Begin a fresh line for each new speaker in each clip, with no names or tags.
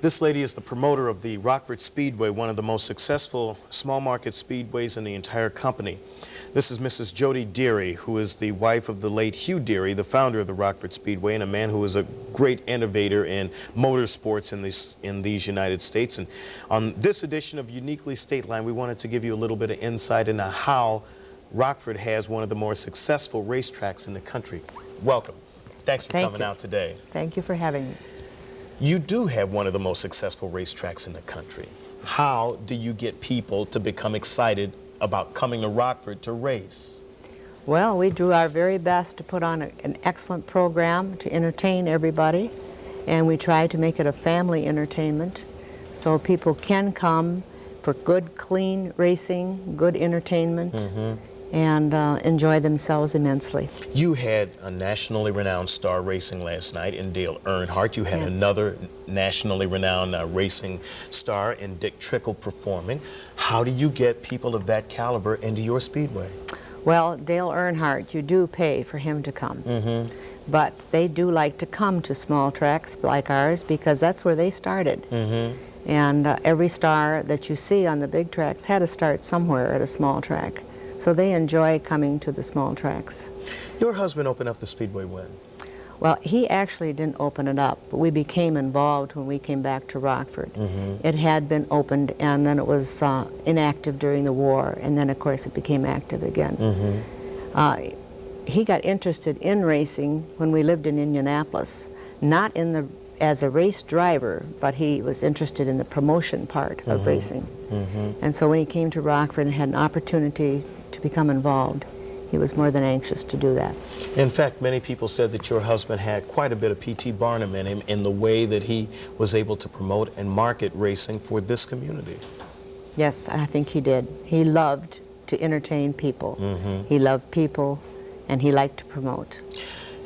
This lady is the promoter of the Rockford Speedway, one of the most successful small market speedways in the entire company. This is Mrs. Jody Deery, who is the wife of the late Hugh Deery, the founder of the Rockford Speedway, and a man who is a great innovator in motorsports in these United States. And on this edition of Uniquely Stateline, we wanted to give you a little bit of insight into how Rockford has one of the more successful racetracks in the country. Welcome. Thanks for coming out today.
Thank you for having me.
You do have one of the most successful racetracks in the country. How do you get people to become excited about coming to Rockford to race?
Well, we do our very best to put on an excellent program to entertain everybody, and we try to make it a family entertainment so people can come for good, clean racing, good entertainment, and enjoy themselves immensely.
You had a nationally renowned star racing last night in Dale Earnhardt. You had another nationally renowned racing star in Dick Trickle performing. How do you get people of that caliber into your speedway?
Well, Dale Earnhardt, you do pay for him to come. But they do like to come to small tracks like ours because that's where they started. And every star that you see on the big tracks had to start somewhere at a small track. So they enjoy coming to the small tracks.
Your husband opened up the speedway when?
Well, he actually didn't open it up, but we became involved when we came back to Rockford. It had been opened, and then it was inactive during the war, and then, of course, it became active again. He got interested in racing when we lived in Indianapolis, not as a race driver, but he was interested in the promotion part of racing. And so when he came to Rockford and had an opportunity to become involved, he was more than anxious to do that.
In fact, many people said that your husband had quite a bit of P.T. Barnum in him in the way that he was able to promote and market racing for this community.
Yes, I think he did. He loved to entertain people. He loved people, and he liked to promote.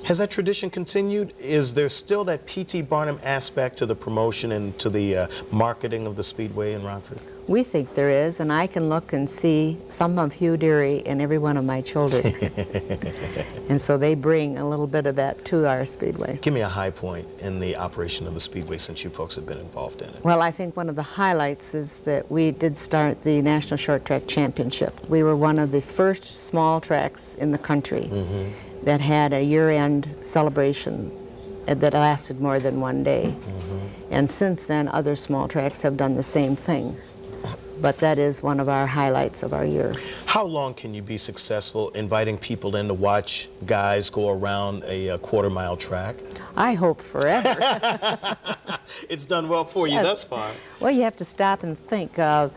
Has that tradition continued? Is there still that P.T. Barnum aspect to the promotion and to the marketing of the Speedway in Rockford?
We think there is, and I can look and see some of Hugh Deery in every one of my children. And so they bring a little bit of that to our Speedway.
Give me a high point in the operation of the Speedway since you folks have been involved in it.
Well, I think one of the highlights is that we did start the National Short Track Championship. We were one of the first small tracks in the country that had a year-end celebration that lasted more than one day. And since then, other small tracks have done the same thing. But that is one of our highlights of our year.
How long can you be successful inviting people in to watch guys go around a quarter-mile track?
I hope forever.
It's done well for you thus far.
Well, you have to stop and think. The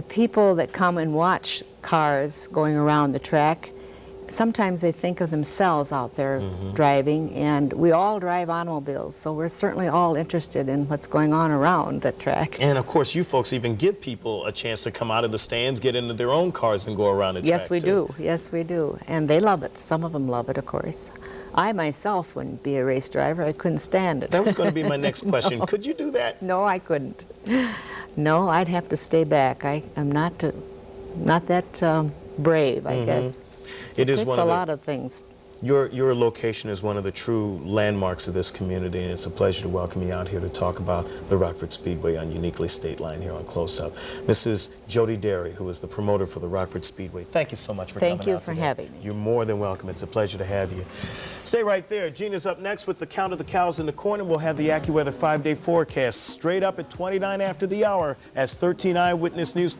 people that come and watch cars going around the track, sometimes they think of themselves out there driving, and we all drive automobiles, so we're certainly all interested in what's going on around that track.
And of course, you folks even give people a chance to come out of the stands, get into their own cars, and go around the track.
Yes, we do. Yes, we do. And they love it. Some of them love it, of course. I myself wouldn't be a race driver. I couldn't stand it.
That was going to be my next question.
No.
Could you do that?
No, I couldn't. No, I'd have to stay back. I'm not that brave, I guess. It takes a lot of things.
Your location is one of the true landmarks of this community, and it's a pleasure to welcome you out here to talk about the Rockford Speedway on Uniquely Stateline here on Close Up. Mrs. Jody Deery, who is the promoter for the Rockford Speedway, thank you so much for coming out today.
Thank you for having me.
You're more than welcome. It's a pleasure to have you. Stay right there. Gina's up next with the Count of the Cows in the Corner. We'll have the AccuWeather 5-day forecast straight up at 29 after the hour as 13 Eyewitness News.